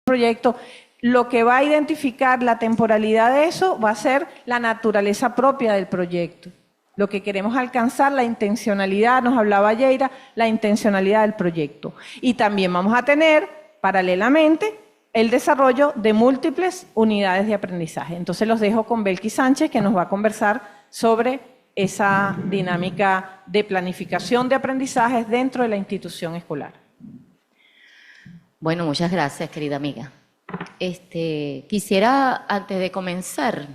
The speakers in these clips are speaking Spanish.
proyecto, lo que va a identificar la temporalidad de eso va a ser la naturaleza propia del proyecto. Lo que queremos alcanzar, la intencionalidad, nos hablaba Yeira, la intencionalidad del proyecto. Y también vamos a tener, paralelamente, el desarrollo de múltiples unidades de aprendizaje. Entonces los dejo con Belkis Sánchez, que nos va a conversar sobre esa dinámica de planificación de aprendizajes dentro de la institución escolar. Bueno, muchas gracias, querida amiga. Quisiera, antes de comenzar,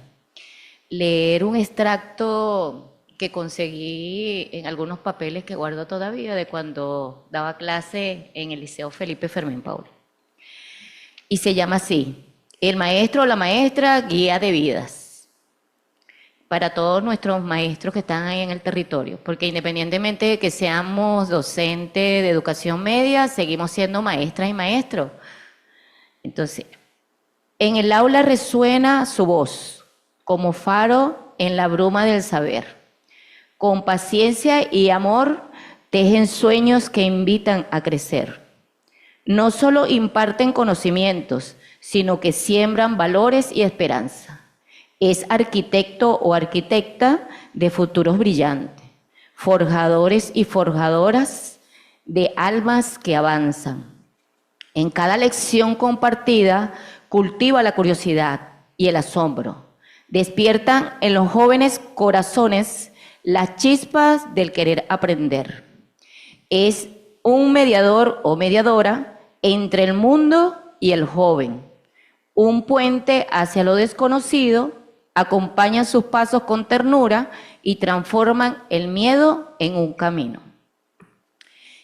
leer un extracto que conseguí en algunos papeles que guardo todavía de cuando daba clase en el Liceo Felipe Fermín Paul. Y se llama así: el maestro o la maestra, guía de vidas. Para todos nuestros maestros que están ahí en el territorio, porque independientemente de que seamos docentes de educación media, seguimos siendo maestras y maestros. Entonces, en el aula resuena su voz, como faro en la bruma del saber. Con paciencia y amor tejen sueños que invitan a crecer. No solo imparten conocimientos, sino que siembran valores y esperanza. Es arquitecto o arquitecta de futuros brillantes, forjadores y forjadoras de almas que avanzan. En cada lección compartida cultiva la curiosidad y el asombro. Despiertan en los jóvenes corazones las chispas del querer aprender. Es un mediador o mediadora entre el mundo y el joven. Un puente hacia lo desconocido, acompañan sus pasos con ternura y transforman el miedo en un camino.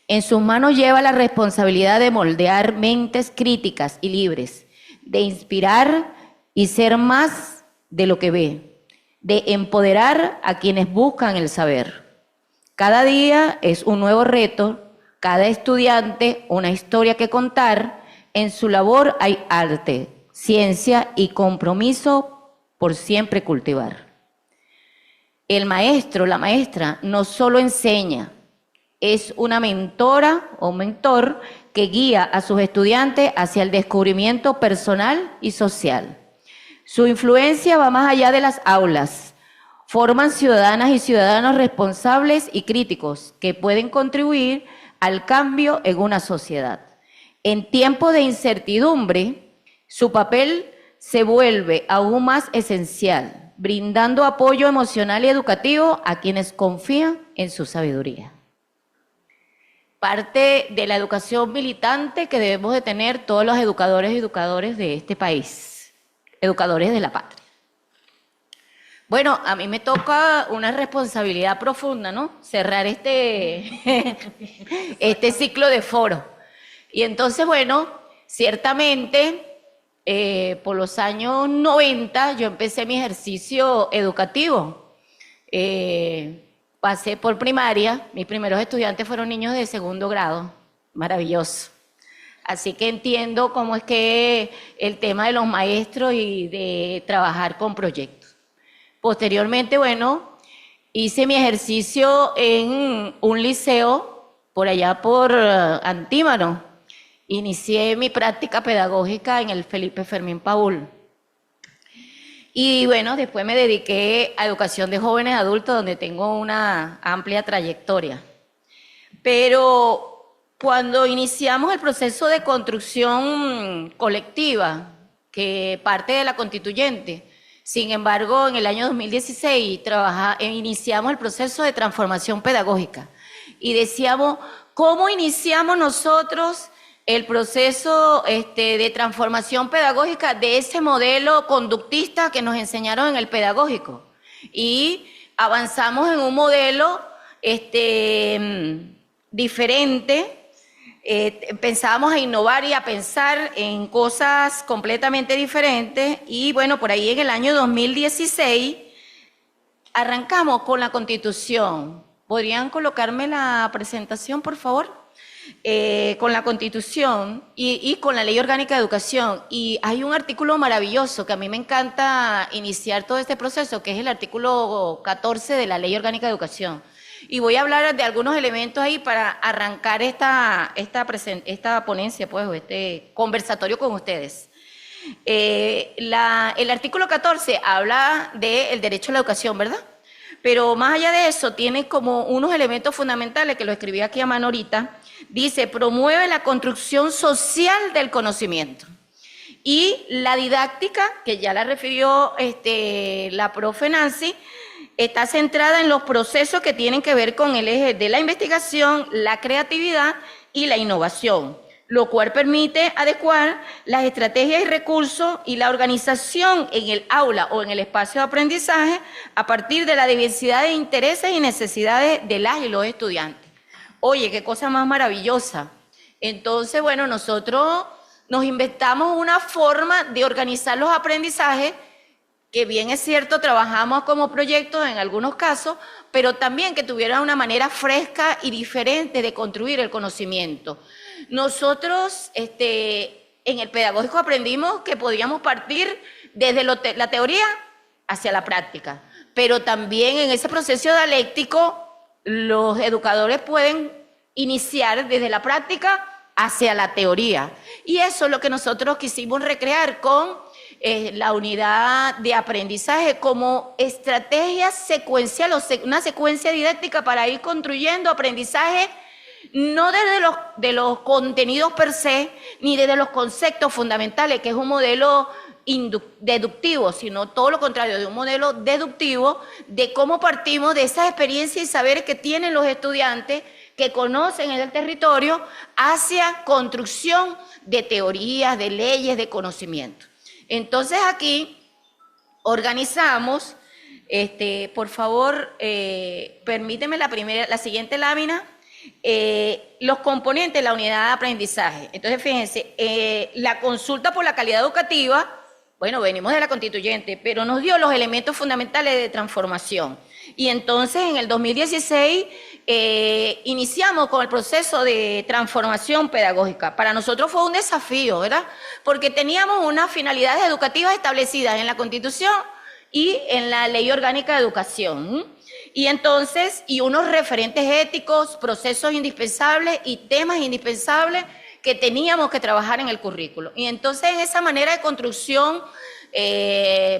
En sus manos lleva la responsabilidad de moldear mentes críticas y libres, de inspirar y ser más de lo que ve, de empoderar a quienes buscan el saber. Cada día es un nuevo reto, cada estudiante una historia que contar. En su labor hay arte, ciencia y compromiso por siempre cultivar. El maestro, la maestra, no solo enseña, es una mentora o mentor que guía a sus estudiantes hacia el descubrimiento personal y social. Su influencia va más allá de las aulas. Forman ciudadanas y ciudadanos responsables y críticos que pueden contribuir al cambio en una sociedad. En tiempos de incertidumbre, su papel se vuelve aún más esencial, brindando apoyo emocional y educativo a quienes confían en su sabiduría. Parte de la educación militante que debemos de tener todos los educadores y educadoras de este país. Educadores de la patria. Bueno, a mí me toca una responsabilidad profunda, ¿no? Cerrar este ciclo de foro. Y entonces, bueno, ciertamente, por los años 90 yo empecé mi ejercicio educativo. Pasé por primaria, mis primeros estudiantes fueron niños de segundo grado, maravilloso. Así que entiendo cómo es que el tema de los maestros y de trabajar con proyectos. Posteriormente, bueno, hice mi ejercicio en un liceo por allá por Antímano. Inicié mi práctica pedagógica en el Felipe Fermín Paul. Y bueno, después me dediqué a educación de jóvenes adultos, donde tengo una amplia trayectoria. Pero cuando iniciamos el proceso de construcción colectiva, que parte de la constituyente, sin embargo, en el año 2016 iniciamos el proceso de transformación pedagógica. Y decíamos, ¿cómo iniciamos nosotros el proceso de transformación pedagógica de ese modelo conductista que nos enseñaron en el pedagógico? Y avanzamos en un modelo diferente. Pensábamos a innovar y a pensar en cosas completamente diferentes y bueno, por ahí en el año 2016 arrancamos con la Constitución. ¿Podrían colocarme la presentación, por favor? Con la Constitución y con la Ley Orgánica de Educación. Y hay un artículo maravilloso que a mí me encanta iniciar todo este proceso, que es el artículo 14 de la Ley Orgánica de Educación. Y voy a hablar de algunos elementos ahí para arrancar esta ponencia, pues, o este conversatorio con ustedes. El artículo 14 habla del derecho a la educación, ¿verdad? Pero más allá de eso, tiene como unos elementos fundamentales, que lo escribí aquí a mano ahorita. Dice, promueve la construcción social del conocimiento. Y la didáctica, que ya la refirió la profe Nancy, está centrada en los procesos que tienen que ver con el eje de la investigación, la creatividad y la innovación, lo cual permite adecuar las estrategias y recursos y la organización en el aula o en el espacio de aprendizaje a partir de la diversidad de intereses y necesidades de las y los estudiantes. Oye, qué cosa más maravillosa. Entonces, bueno, nosotros nos inventamos una forma de organizar los aprendizajes, que bien es cierto, trabajamos como proyectos en algunos casos, pero también que tuviera una manera fresca y diferente de construir el conocimiento. Nosotros en el pedagógico aprendimos que podíamos partir desde la teoría hacia la práctica, pero también en ese proceso dialéctico los educadores pueden iniciar desde la práctica hacia la teoría. Y eso es lo que nosotros quisimos recrear con la unidad de aprendizaje como estrategia secuencial o una secuencia didáctica para ir construyendo aprendizaje no desde los contenidos per se, ni desde los conceptos fundamentales, que es un modelo deductivo, sino todo lo contrario, de un modelo deductivo de cómo partimos de esas experiencias y saberes que tienen los estudiantes que conocen el territorio hacia construcción de teorías, de leyes, de conocimiento. Entonces aquí organizamos, por favor, permíteme la siguiente lámina, los componentes de la unidad de aprendizaje. Entonces, fíjense, la consulta por la calidad educativa, bueno, venimos de la constituyente, pero nos dio los elementos fundamentales de transformación. Y entonces, en el 2016, iniciamos con el proceso de transformación pedagógica. Para nosotros fue un desafío, ¿verdad? Porque teníamos unas finalidades educativas establecidas en la Constitución y en la Ley Orgánica de Educación. Y entonces, y unos referentes éticos, procesos indispensables y temas indispensables que teníamos que trabajar en el currículo. Y entonces, en esa manera de construcción,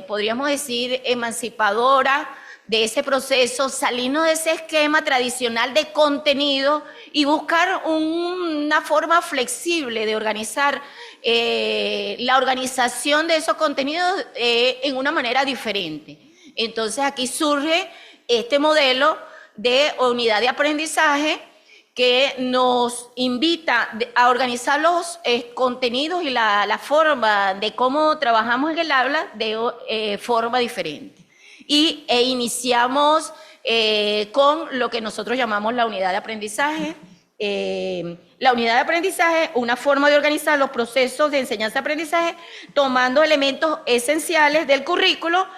podríamos decir, emancipadora de ese proceso, salirnos de ese esquema tradicional de contenido y buscar una forma flexible de organizar la organización de esos contenidos en una manera diferente. Entonces, aquí surge este modelo de unidad de aprendizaje que nos invita a organizar los contenidos y la forma de cómo trabajamos en el aula de forma diferente. E iniciamos con lo que nosotros llamamos la unidad de aprendizaje. La unidad de aprendizaje, una forma de organizar los procesos de enseñanza-aprendizaje, tomando elementos esenciales del currículo,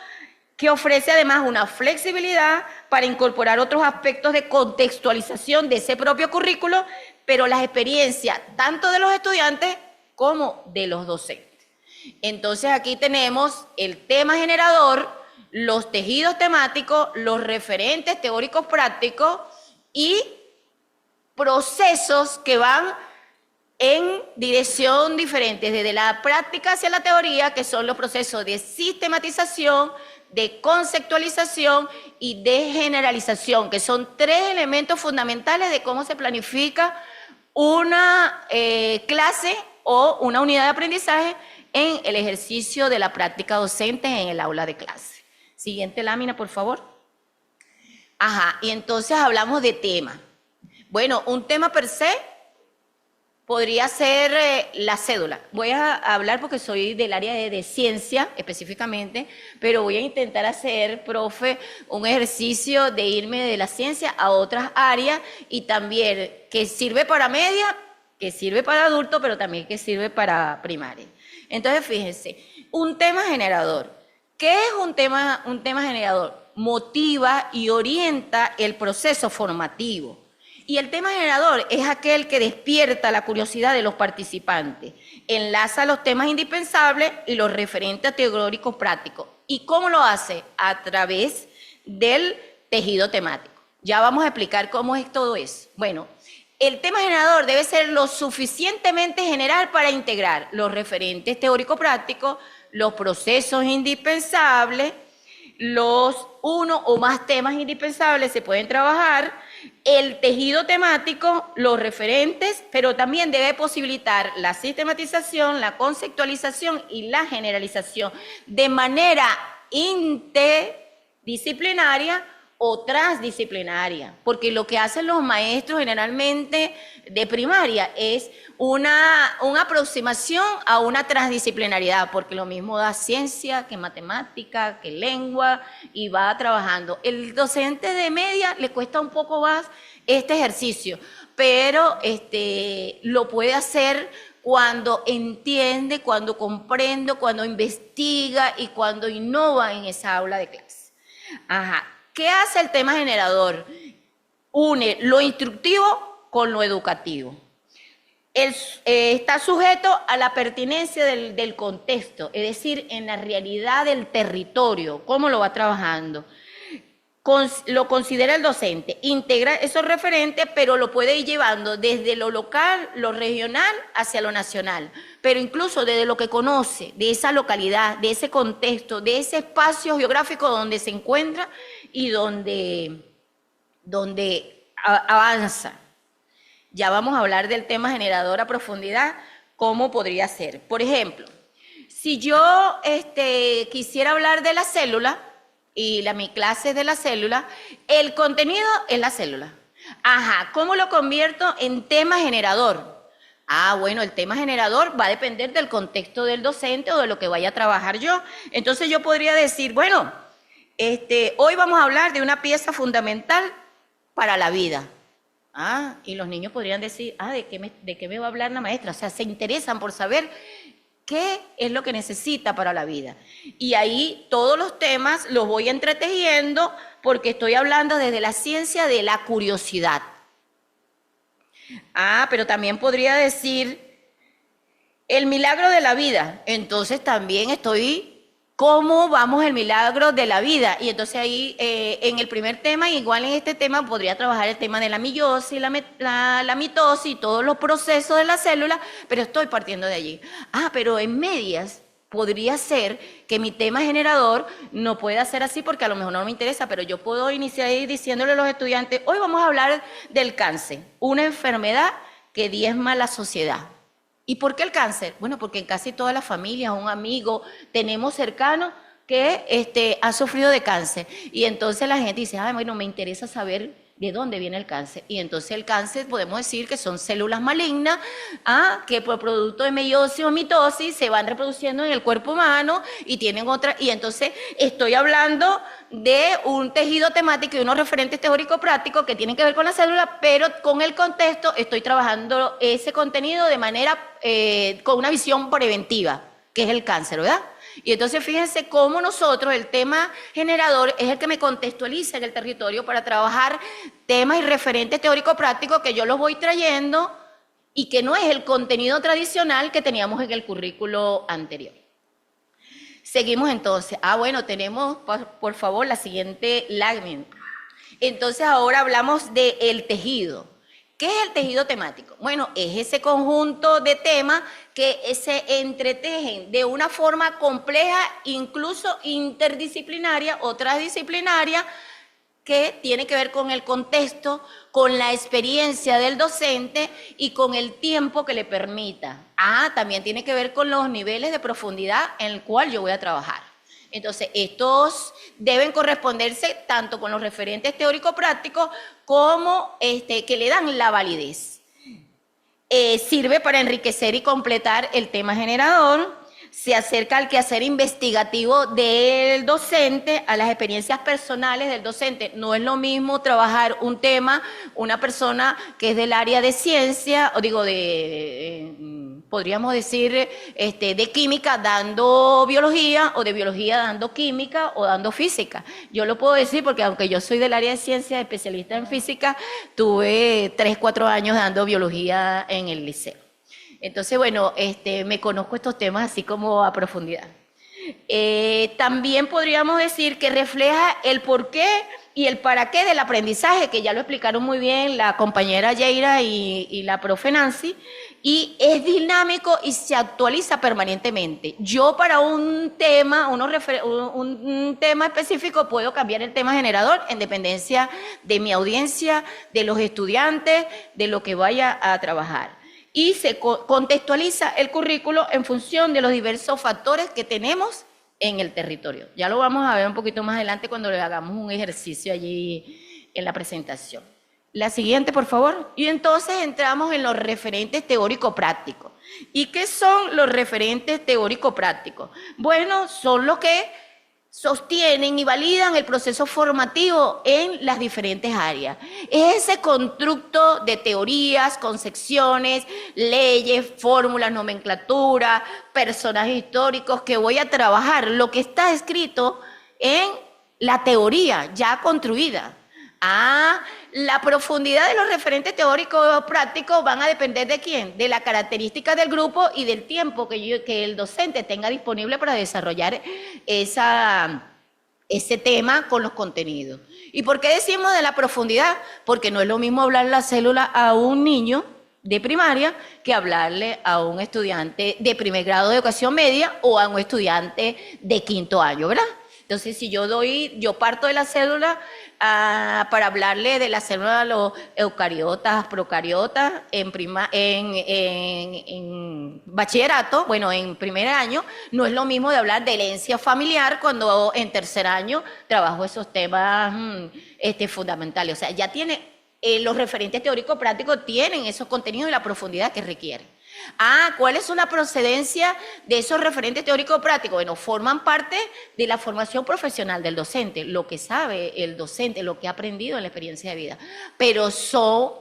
que ofrece además una flexibilidad para incorporar otros aspectos de contextualización de ese propio currículo, pero las experiencias tanto de los estudiantes como de los docentes. Entonces aquí tenemos el tema generador, los tejidos temáticos, los referentes teóricos prácticos y procesos que van en dirección diferente, desde la práctica hacia la teoría, que son los procesos de sistematización, de conceptualización y de generalización, que son tres elementos fundamentales de cómo se planifica una clase o una unidad de aprendizaje en el ejercicio de la práctica docente en el aula de clase. Siguiente lámina, por favor. Ajá, y entonces hablamos de tema. Bueno, un tema per se podría ser la cédula. Voy a hablar porque soy del área de ciencia específicamente, pero voy a intentar hacer, profe, un ejercicio de irme de la ciencia a otras áreas y también que sirve para media, que sirve para adulto, pero también que sirve para primaria. Entonces, fíjense, un tema generador. ¿Qué es un tema generador? Motiva y orienta el proceso formativo. Y el tema generador es aquel que despierta la curiosidad de los participantes, enlaza los temas indispensables y los referentes teóricos prácticos. ¿Y cómo lo hace? A través del tejido temático. Ya vamos a explicar cómo es todo eso. Bueno, el tema generador debe ser lo suficientemente general para integrar los referentes teórico-prácticos, los procesos indispensables, los uno o más temas indispensables se pueden trabajar, el tejido temático, los referentes, pero también debe posibilitar la sistematización, la conceptualización y la generalización de manera interdisciplinaria o transdisciplinaria, porque lo que hacen los maestros generalmente de primaria es una aproximación a una transdisciplinariedad, porque lo mismo da ciencia que matemática, que lengua, y va trabajando. El docente de media le cuesta un poco más este ejercicio, pero lo puede hacer cuando entiende, cuando comprende, cuando investiga y cuando innova en esa aula de clase. Ajá. ¿Qué hace el tema generador? Une lo instructivo con lo educativo. Está sujeto a la pertinencia del contexto, es decir, en la realidad del territorio, cómo lo va trabajando. Lo considera el docente, integra esos referentes, pero lo puede ir llevando desde lo local, lo regional, hacia lo nacional. Pero incluso desde lo que conoce, de esa localidad, de ese contexto, de ese espacio geográfico donde se encuentra y donde avanza. Ya vamos a hablar del tema generador a profundidad, cómo podría ser. Por ejemplo, si yo quisiera hablar de la célula, y mi clase es de la célula, el contenido es la célula. Ajá, ¿cómo lo convierto en tema generador? Ah, bueno, el tema generador va a depender del contexto del docente o de lo que vaya a trabajar yo. Entonces yo podría decir, bueno, hoy vamos a hablar de una pieza fundamental para la vida. Ah, y los niños podrían decir, ¿de qué me va a hablar la maestra? O sea, se interesan por saber qué es lo que necesita para la vida. Y ahí todos los temas los voy entretejiendo porque estoy hablando desde la ciencia de la curiosidad. Ah, pero también podría decir el milagro de la vida. Entonces también ¿cómo vamos el milagro de la vida? Y entonces ahí en el primer tema, igual en este tema, podría trabajar el tema de la meiosis, la mitosis, todos los procesos de la célula, pero estoy partiendo de allí. Ah, pero en medias podría ser que mi tema generador no pueda ser así porque a lo mejor no me interesa, pero yo puedo iniciar ahí diciéndole a los estudiantes, hoy vamos a hablar del cáncer, una enfermedad que diezma la sociedad. ¿Y por qué el cáncer? Bueno, porque en casi todas las familias, un amigo, tenemos cercano que ha sufrido de cáncer. Y entonces la gente dice, bueno, me interesa saber de dónde viene el cáncer. Y entonces el cáncer podemos decir que son células malignas que por producto de meiosis o mitosis se van reproduciendo en el cuerpo humano y tienen otra. Y entonces estoy hablando de un tejido temático y unos referentes teórico-prácticos que tienen que ver con la célula, pero con el contexto estoy trabajando ese contenido de manera, con una visión preventiva, que es el cáncer, ¿verdad? Y entonces fíjense cómo nosotros, el tema generador es el que me contextualiza en el territorio para trabajar temas y referentes teórico-prácticos que yo los voy trayendo y que no es el contenido tradicional que teníamos en el currículo anterior. Seguimos entonces. Bueno, tenemos, por favor, la siguiente lámina. Entonces ahora hablamos del tejido. ¿Qué es el tejido temático? Bueno, es ese conjunto de temas que se entretejen de una forma compleja, incluso interdisciplinaria o transdisciplinaria, que tiene que ver con el contexto, con la experiencia del docente y con el tiempo que le permita. También tiene que ver con los niveles de profundidad en el cual yo voy a trabajar. Entonces, estos deben corresponderse tanto con los referentes teórico-prácticos como que le dan la validez. Sirve para enriquecer y completar el tema generador, se acerca al quehacer investigativo del docente, a las experiencias personales del docente. No es lo mismo trabajar un tema, una persona que es del área de ciencia, o digo, podríamos decir, de química dando biología, o de biología dando química, o dando física. Yo lo puedo decir porque aunque yo soy del área de ciencia, especialista en física, tuve 3, 4 años dando biología en el liceo. Entonces, bueno, me conozco estos temas así como a profundidad. También podríamos decir que refleja el porqué y el para qué del aprendizaje, que ya lo explicaron muy bien la compañera Yeira y la profe Nancy, y es dinámico y se actualiza permanentemente. Yo para un tema, un tema específico puedo cambiar el tema generador en dependencia de mi audiencia, de los estudiantes, de lo que vaya a trabajar. Y se contextualiza el currículo en función de los diversos factores que tenemos en el territorio. Ya lo vamos a ver un poquito más adelante cuando le hagamos un ejercicio allí en la presentación. La siguiente, por favor. Y entonces entramos en los referentes teórico-prácticos. ¿Y qué son los referentes teórico-prácticos? Bueno, son los que sostienen y validan el proceso formativo en las diferentes áreas. Es ese constructo de teorías, concepciones, leyes, fórmulas, nomenclatura, personajes históricos que voy a trabajar, lo que está escrito en la teoría ya construida. La profundidad de los referentes teóricos prácticos van a depender de quién, de la característica del grupo y del tiempo que el docente tenga disponible para desarrollar ese tema con los contenidos. ¿Y por qué decimos de la profundidad? Porque no es lo mismo hablar la célula a un niño de primaria que hablarle a un estudiante de primer grado de educación media o a un estudiante de quinto año, ¿verdad? Entonces, si yo parto de la célula para hablarle de la célula de los eucariotas, procariotas, en bachillerato, bueno, en primer año, no es lo mismo de hablar de herencia familiar cuando en tercer año trabajo esos temas fundamentales. O sea, ya tiene, los referentes teóricos prácticos tienen esos contenidos y la profundidad que requieren. ¿Cuál es la procedencia de esos referentes teóricos prácticos? Bueno, forman parte de la formación profesional del docente, lo que sabe el docente, lo que ha aprendido en la experiencia de vida, pero son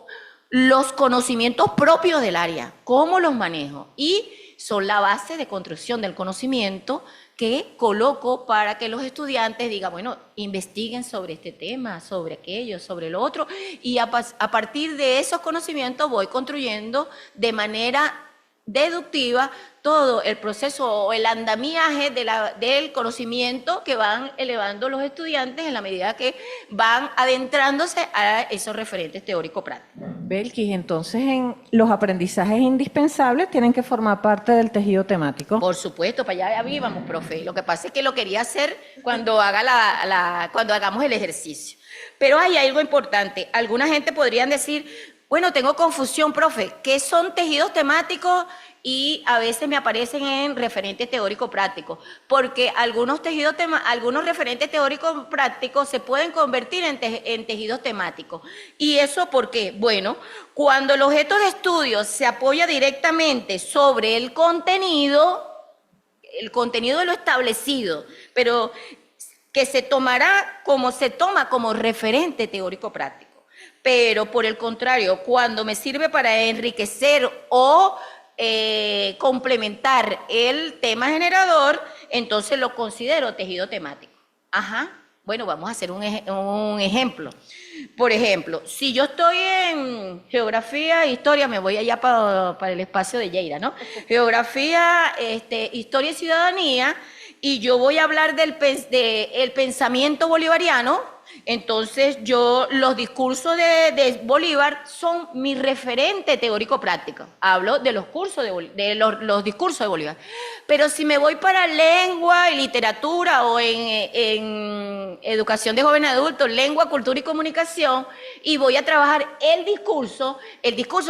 los conocimientos propios del área, cómo los manejo, y son la base de construcción del conocimiento que coloco para que los estudiantes digan, bueno, investiguen sobre este tema, sobre aquello, sobre lo otro, y a partir de esos conocimientos voy construyendo de manera deductiva todo el proceso o el andamiaje del conocimiento que van elevando los estudiantes en la medida que van adentrándose a esos referentes teórico-prácticos. Belkis, entonces los aprendizajes indispensables tienen que formar parte del tejido temático. Por supuesto, para allá vamos, profe. Lo que pasa es que lo quería hacer cuando cuando hagamos el ejercicio. Pero hay algo importante. Alguna gente podrían decir, bueno, tengo confusión, profe, ¿qué son tejidos temáticos? Y a veces me aparecen en referentes teóricos prácticos, porque algunos referentes teóricos prácticos se pueden convertir en tejidos temáticos. ¿Y eso por qué? Bueno, cuando el objeto de estudio se apoya directamente sobre el contenido de lo establecido, pero que se toma como referente teórico práctico. Pero por el contrario, cuando me sirve para enriquecer o complementar el tema generador, entonces lo considero tejido temático. Bueno, vamos a hacer un ejemplo. Por ejemplo, si yo estoy en geografía e historia, me voy allá para el espacio de Yeira, ¿no? Geografía, historia y ciudadanía, y yo voy a hablar del pensamiento bolivariano. Entonces, los discursos de Bolívar son mi referente teórico práctico. Hablo de los discursos de Bolívar. Pero si me voy para lengua y literatura o en educación de jóvenes adultos, lengua, cultura y comunicación, y voy a trabajar el discurso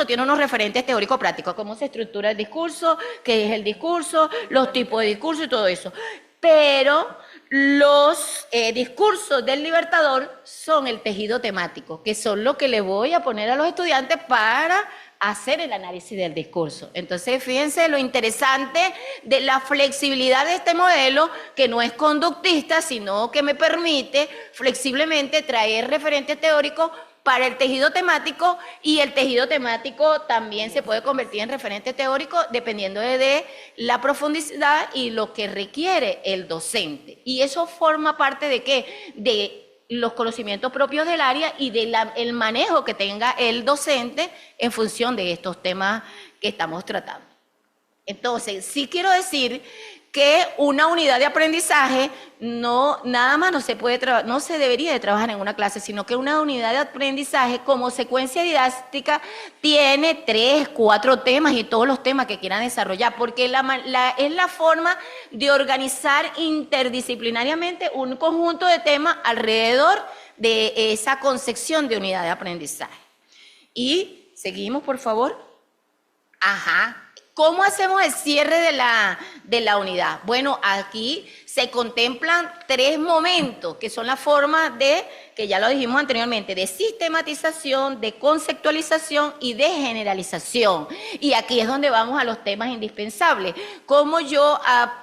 tiene unos referentes teórico prácticos, cómo se estructura el discurso, qué es el discurso, los tipos de discurso y todo eso. Pero los discursos del Libertador son el tejido temático, que son lo que le voy a poner a los estudiantes para hacer el análisis del discurso. Entonces, fíjense lo interesante de la flexibilidad de este modelo, que no es conductista, sino que me permite flexiblemente traer referentes teóricos para el tejido temático, y el tejido temático también se puede convertir en referente teórico dependiendo de la profundidad y lo que requiere el docente. Y eso forma parte ¿de qué? De los conocimientos propios del área y del manejo que tenga el docente en función de estos temas que estamos tratando. Entonces, sí quiero decir que una unidad de aprendizaje nada más no se debería de trabajar en una clase, sino que una unidad de aprendizaje como secuencia didáctica tiene 3, 4 temas y todos los temas que quieran desarrollar, porque es la forma de organizar interdisciplinariamente un conjunto de temas alrededor de esa concepción de unidad de aprendizaje. Y seguimos, por favor. Ajá. ¿Cómo hacemos el cierre de la unidad? Bueno, aquí se contemplan 3 momentos, que son la forma de, que ya lo dijimos anteriormente, de sistematización, de conceptualización y de generalización. Y aquí es donde vamos a los temas indispensables. Cómo yo,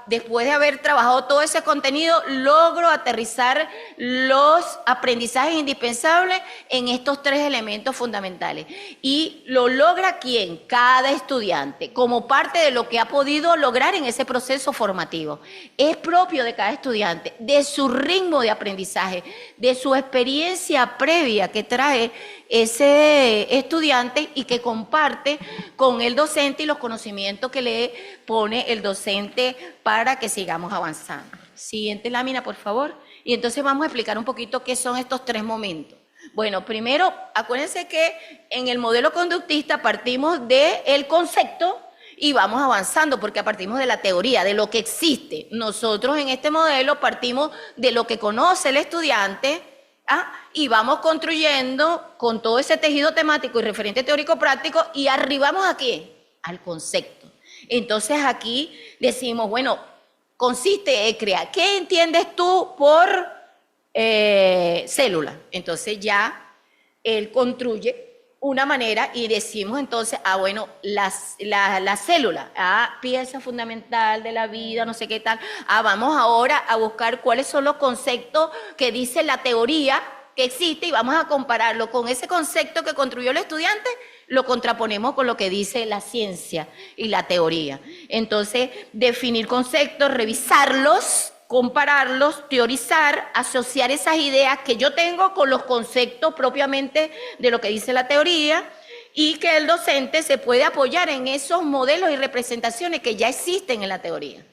después de haber trabajado todo ese contenido, logro aterrizar los aprendizajes indispensables en estos 3 elementos fundamentales. ¿Y lo logra quién? Cada estudiante, como parte de lo que ha podido lograr en ese proceso formativo. Es propio de cada estudiante, de su ritmo de aprendizaje, de su experiencia previa que trae ese estudiante y que comparte con el docente y los conocimientos que le pone el docente para que sigamos avanzando. Siguiente lámina, por favor. Y entonces vamos a explicar un poquito qué son estos 3 momentos. Bueno, primero, acuérdense que en el modelo conductista partimos del concepto y vamos avanzando porque partimos de la teoría, de lo que existe. Nosotros en este modelo partimos de lo que conoce el estudiante y vamos construyendo con todo ese tejido temático y referente teórico práctico y arribamos aquí al concepto. Entonces aquí decimos, bueno, consiste en crear. ¿Qué entiendes tú por célula? Entonces ya él construye una manera y decimos entonces, bueno, la célula, pieza fundamental de la vida, no sé qué tal. Vamos ahora a buscar cuáles son los conceptos que dice la teoría que existe y vamos a compararlo con ese concepto que construyó el estudiante, lo contraponemos con lo que dice la ciencia y la teoría. Entonces, definir conceptos, revisarlos, compararlos, teorizar, asociar esas ideas que yo tengo con los conceptos propiamente de lo que dice la teoría y que el docente se puede apoyar en esos modelos y representaciones que ya existen en la teoría.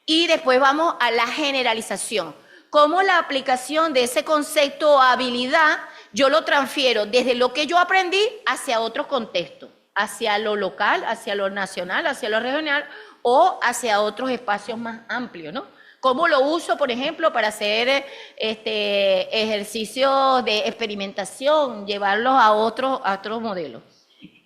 Y después vamos a la generalización. Cómo la aplicación de ese concepto o habilidad yo lo transfiero desde lo que yo aprendí hacia otro contexto, hacia lo local, hacia lo nacional, hacia lo regional o hacia otros espacios más amplios, ¿no? ¿Cómo lo uso, por ejemplo, para hacer ejercicios de experimentación, llevarlos a otros modelos?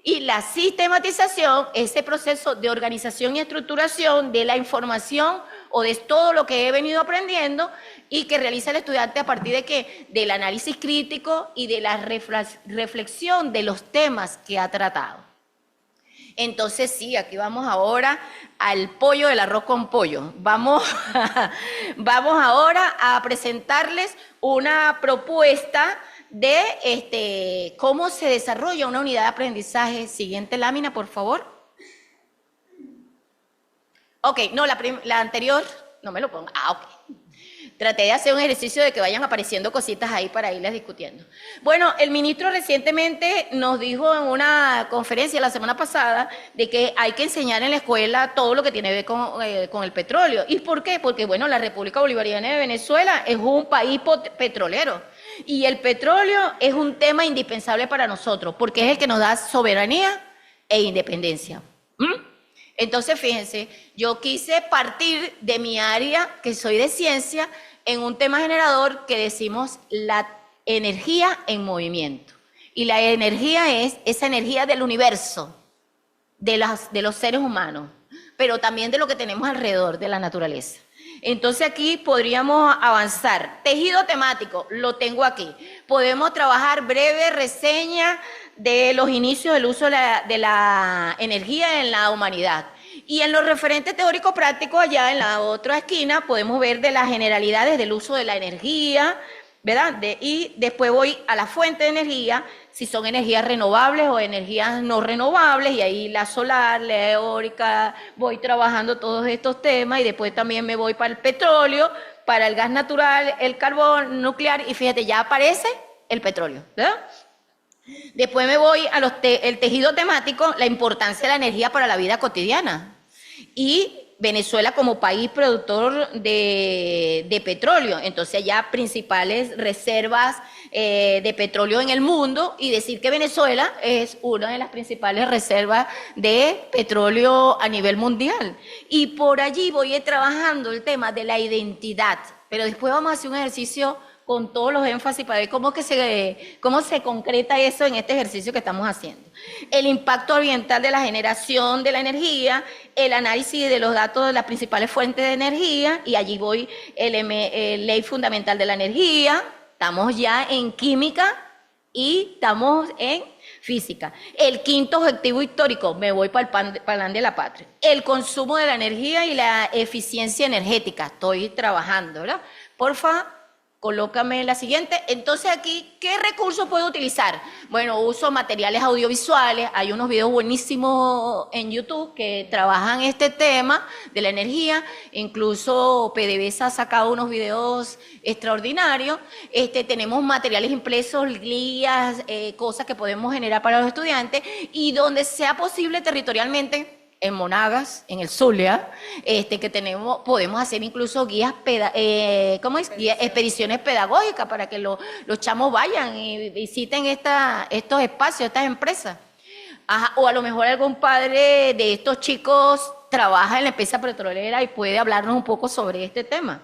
Y la sistematización, ese proceso de organización y estructuración de la información o de todo lo que he venido aprendiendo y que realiza el estudiante a partir de ¿qué? Del análisis crítico y de la reflexión de los temas que ha tratado. Entonces sí, aquí vamos ahora al pollo del arroz con pollo. Vamos ahora a presentarles una propuesta de cómo se desarrolla una unidad de aprendizaje. Siguiente lámina, por favor. Ok, no, la anterior, no me lo ponga. Ok. Traté de hacer un ejercicio de que vayan apareciendo cositas ahí para irles discutiendo. Bueno, el ministro recientemente nos dijo en una conferencia la semana pasada de que hay que enseñar en la escuela todo lo que tiene que ver con el petróleo. ¿Y por qué? Porque, bueno, la República Bolivariana de Venezuela es un país petrolero y el petróleo es un tema indispensable para nosotros porque es el que nos da soberanía e independencia. Entonces, fíjense, yo quise partir de mi área, que soy de ciencia, en un tema generador que decimos la energía en movimiento. Y la energía es esa energía del universo, de los seres humanos, pero también de lo que tenemos alrededor, de la naturaleza. Entonces aquí podríamos avanzar. Tejido temático, lo tengo aquí. Podemos trabajar breve reseña de los inicios del uso de la energía en la humanidad. Y en los referentes teóricos prácticos, allá en la otra esquina, podemos ver de las generalidades del uso de la energía, ¿verdad? Y después voy a la fuente de energía, si son energías renovables o energías no renovables, y ahí la solar, la eólica, voy trabajando todos estos temas, y después también me voy para el petróleo, para el gas natural, el carbón nuclear, y fíjate, ya aparece el petróleo, ¿verdad? Después me voy a el tejido temático, la importancia de la energía para la vida cotidiana. Y Venezuela como país productor de petróleo, entonces ya principales reservas de petróleo en el mundo, y decir que Venezuela es una de las principales reservas de petróleo a nivel mundial. Y por allí voy a ir trabajando el tema de la identidad, pero después vamos a hacer un ejercicio con todos los énfasis para ver cómo se concreta eso en este ejercicio que estamos haciendo. El impacto ambiental de la generación de la energía, el análisis de los datos de las principales fuentes de energía, y allí voy ley fundamental de la energía, estamos ya en química y estamos en física. El quinto objetivo histórico, me voy para el plan de la patria. El consumo de la energía y la eficiencia energética, estoy trabajando, ¿verdad? Porfa, colócame la siguiente. Entonces aquí, ¿qué recursos puedo utilizar? Bueno, uso materiales audiovisuales, hay unos videos buenísimos en YouTube que trabajan este tema de la energía, incluso PDVSA ha sacado unos videos extraordinarios. Tenemos materiales impresos, guías, cosas que podemos generar para los estudiantes, y donde sea posible territorialmente, en Monagas, en el Zulia, que podemos hacer incluso guías, expediciones pedagógicas para que los chamos vayan y visiten estos espacios, estas empresas. Ajá, o a lo mejor algún padre de estos chicos trabaja en la empresa petrolera y puede hablarnos un poco sobre este tema.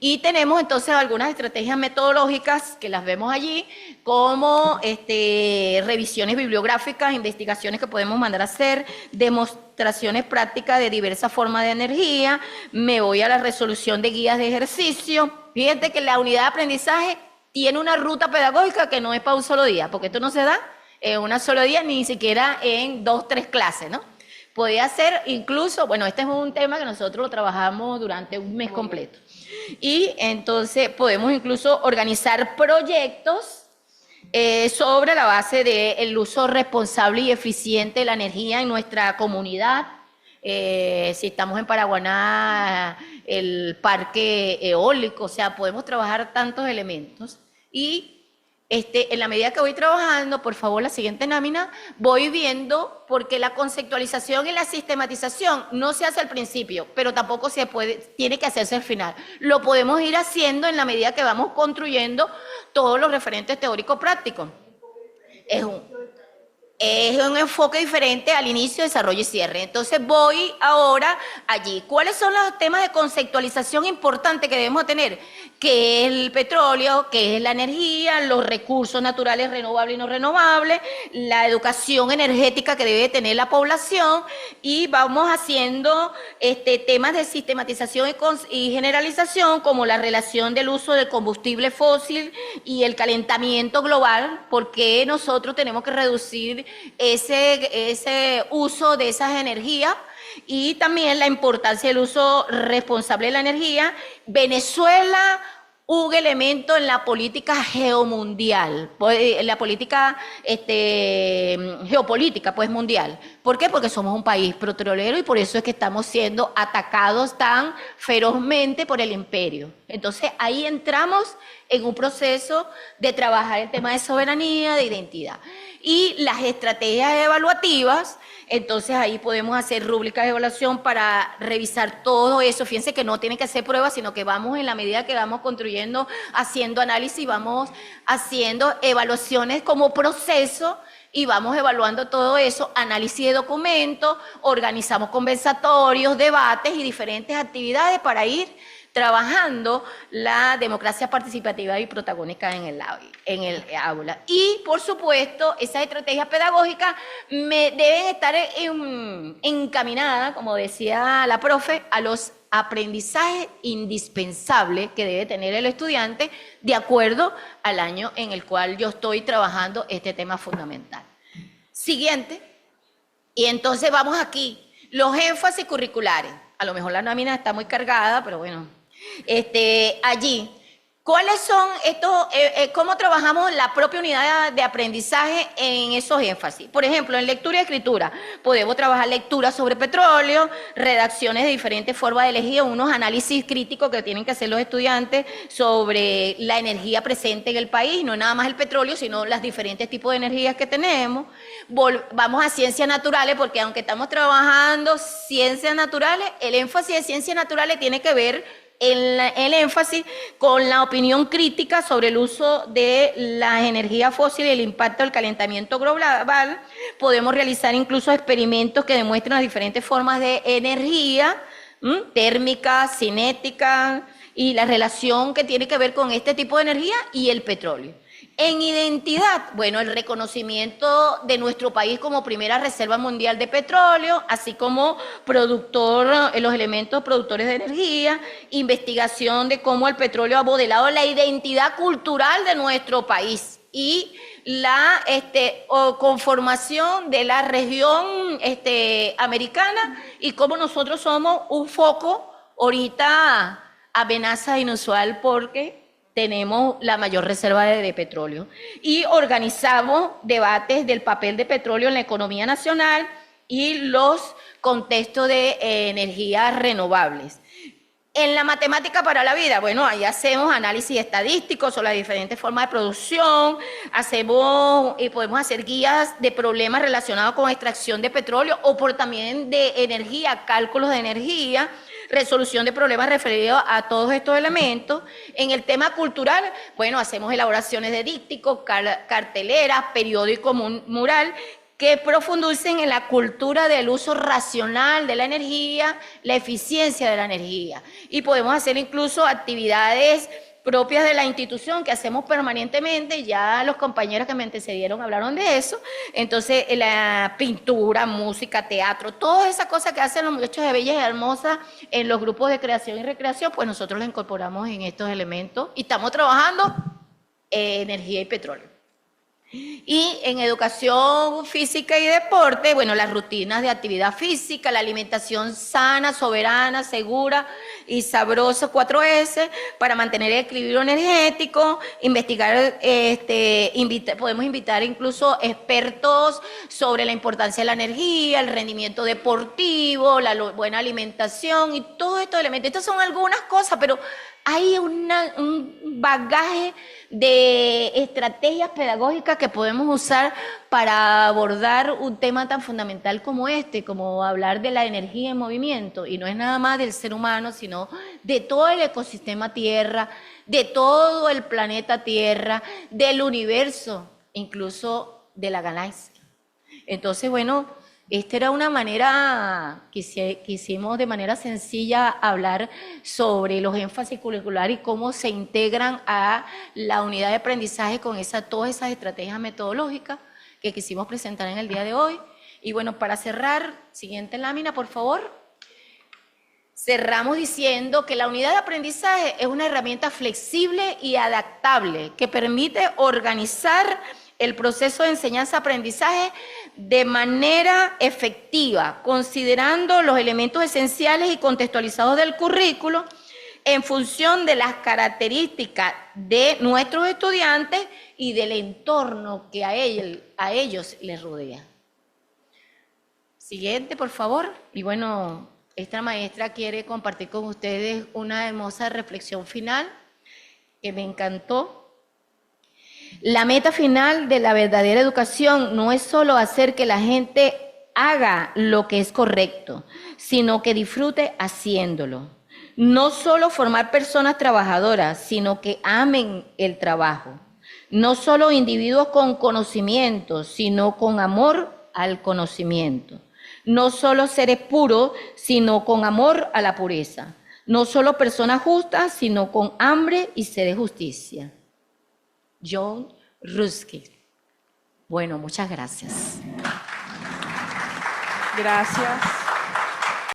Y tenemos entonces algunas estrategias metodológicas que las vemos allí, como revisiones bibliográficas, investigaciones que podemos mandar a hacer, demostraciones prácticas de diversas formas de energía. Me voy a la resolución de guías de ejercicio. Fíjate que la unidad de aprendizaje tiene una ruta pedagógica que no es para un solo día, porque esto no se da en un solo día, ni siquiera en 2, 3 clases, ¿no? Podría ser incluso, bueno, este es un tema que nosotros lo trabajamos durante un mes completo. Y entonces podemos incluso organizar proyectos sobre la base del uso responsable y eficiente de la energía en nuestra comunidad. Si estamos en Paraguaná, el parque eólico, o sea, podemos trabajar tantos elementos. Y en la medida que voy trabajando, por favor, la siguiente lámina, voy viendo, porque la conceptualización y la sistematización no se hace al principio, pero tampoco tiene que hacerse al final. Lo podemos ir haciendo en la medida que vamos construyendo todos los referentes teóricos prácticos. Es un enfoque diferente al inicio, desarrollo y cierre. Entonces voy ahora allí. ¿Cuáles son los temas de conceptualización importantes que debemos tener? ¿Qué es el petróleo? ¿Qué es la energía? Los recursos naturales renovables y no renovables, la educación energética que debe tener la población, y vamos haciendo temas de sistematización y generalización, como la relación del uso del combustible fósil y el calentamiento global, porque nosotros tenemos que reducir ese uso de esas energías, y también la importancia del uso responsable de la energía. Venezuela, un elemento en la política geomundial, en la política geopolítica pues mundial. ¿Por qué? Porque somos un país petrolero y por eso es que estamos siendo atacados tan ferozmente por el imperio. Entonces ahí entramos en un proceso de trabajar el tema de soberanía, de identidad. Y las estrategias evaluativas, entonces ahí podemos hacer rúbricas de evaluación para revisar todo eso. Fíjense que no tienen que hacer pruebas, sino que vamos en la medida que vamos construyendo, haciendo análisis, vamos haciendo evaluaciones como proceso y vamos evaluando todo eso, análisis de documentos, organizamos conversatorios, debates y diferentes actividades para ir trabajando la democracia participativa y protagónica en el aula. Y, por supuesto, esas estrategias pedagógicas deben estar encaminadas, como decía la profe, a los aprendizajes indispensables que debe tener el estudiante de acuerdo al año en el cual yo estoy trabajando este tema fundamental. Siguiente. Y entonces vamos aquí. Los énfasis curriculares. A lo mejor la nómina está muy cargada, pero bueno. Allí, ¿Cuáles son estos, cómo trabajamos la propia unidad de aprendizaje en esos énfasis? Por ejemplo, en lectura y escritura, podemos trabajar lectura sobre petróleo, redacciones de diferentes formas de elegir, unos análisis críticos que tienen que hacer los estudiantes sobre la energía presente en el país, no nada más el petróleo, sino los diferentes tipos de energías que tenemos. Vamos a ciencias naturales, porque aunque estamos trabajando ciencias naturales, el énfasis de ciencias naturales tiene que ver el énfasis con la opinión crítica sobre el uso de las energías fósiles y el impacto del calentamiento global. Podemos realizar incluso experimentos que demuestran las diferentes formas de energía, térmica, cinética, y la relación que tiene que ver con este tipo de energía y el petróleo. En identidad, bueno, el reconocimiento de nuestro país como primera reserva mundial de petróleo, así como productor, los elementos productores de energía, investigación de cómo el petróleo ha modelado la identidad cultural de nuestro país y la conformación de la región americana y cómo nosotros somos un foco ahorita amenaza inusual porque tenemos la mayor reserva de petróleo. Y organizamos debates del papel de petróleo en la economía nacional y los contextos de energías renovables. En la matemática para la vida, bueno, ahí hacemos análisis estadístico sobre las diferentes formas de producción, hacemos y podemos hacer guías de problemas relacionados con extracción de petróleo o por también de energía, cálculos de energía, resolución de problemas referidos a todos estos elementos. En el tema cultural, bueno, hacemos elaboraciones de dípticos, carteleras, periódico mural, que profundicen en la cultura del uso racional de la energía, la eficiencia de la energía. Y podemos hacer incluso actividades propias de la institución que hacemos permanentemente, ya los compañeros que me antecedieron hablaron de eso, entonces la pintura, música, teatro, todas esas cosas que hacen los muchachos de Bellas y Hermosas en los grupos de creación y recreación, pues nosotros las incorporamos en estos elementos y estamos trabajando energía y petróleo. Y en educación física y deporte, bueno, las rutinas de actividad física, la alimentación sana, soberana, segura y sabrosa, 4S, para mantener el equilibrio energético, investigar, podemos invitar incluso expertos sobre la importancia de la energía, el rendimiento deportivo, la buena alimentación y todos estos elementos. Estas son algunas cosas, pero hay un bagaje de estrategias pedagógicas que podemos usar para abordar un tema tan fundamental como como hablar de la energía en movimiento, y no es nada más del ser humano, sino de todo el ecosistema Tierra, de todo el planeta Tierra, del universo, incluso de la galaxia. Entonces, bueno, esta era una manera que hicimos de manera sencilla hablar sobre los énfasis curriculares y cómo se integran a la unidad de aprendizaje con todas esas estrategias metodológicas que quisimos presentar en el día de hoy. Y bueno, para cerrar, siguiente lámina, por favor. Cerramos diciendo que la unidad de aprendizaje es una herramienta flexible y adaptable que permite organizar el proceso de enseñanza-aprendizaje de manera efectiva, considerando los elementos esenciales y contextualizados del currículo en función de las características de nuestros estudiantes y del entorno que a ellos les rodea. Siguiente, por favor. Y bueno, esta maestra quiere compartir con ustedes una hermosa reflexión final que me encantó. La meta final de la verdadera educación no es solo hacer que la gente haga lo que es correcto, sino que disfrute haciéndolo. No solo formar personas trabajadoras, sino que amen el trabajo. No solo individuos con conocimiento, sino con amor al conocimiento. No solo seres puros, sino con amor a la pureza. No solo personas justas, sino con hambre y sed de justicia. John Ruskin. Bueno, muchas gracias. Gracias.